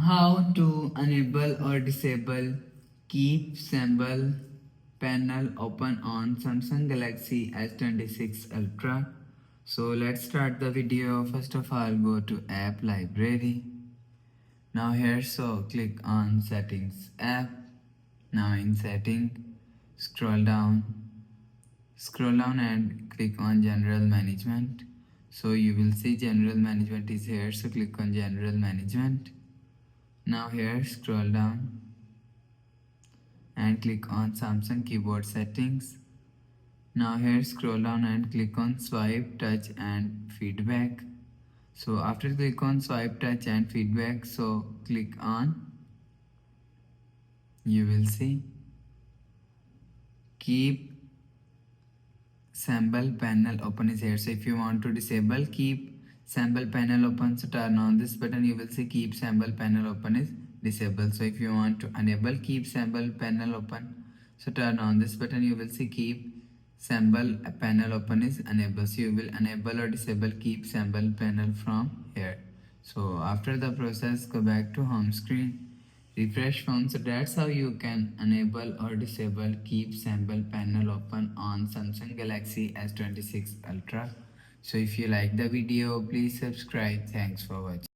How to enable or disable keep symbol panel open on Samsung Galaxy S26 Ultra. So let's start the video. First of all, go to app library. Now here, so click on settings app. Now in setting, scroll down and click on general management. So you will see general management is here, so click on general management. Now here, scroll down and click on Samsung keyboard settings. Now here, scroll down and click on swipe, touch and feedback. So after click on swipe, touch and feedback, so click on, you will see keep symbol panel open is here. So if you want to disable keep symbol panel open, so turn on this button, you will see keep symbol panel open is disabled. So if you want to enable keep symbol panel open, so turn on this button, you will see keep symbol panel open is enabled. So you will enable or disable keep symbol panel from here. So after the process, go back to home screen, refresh phone. So that's how you can enable or disable keep symbol panel open on Samsung Galaxy S26 Ultra. So if you like the video, please subscribe. Thanks for watching.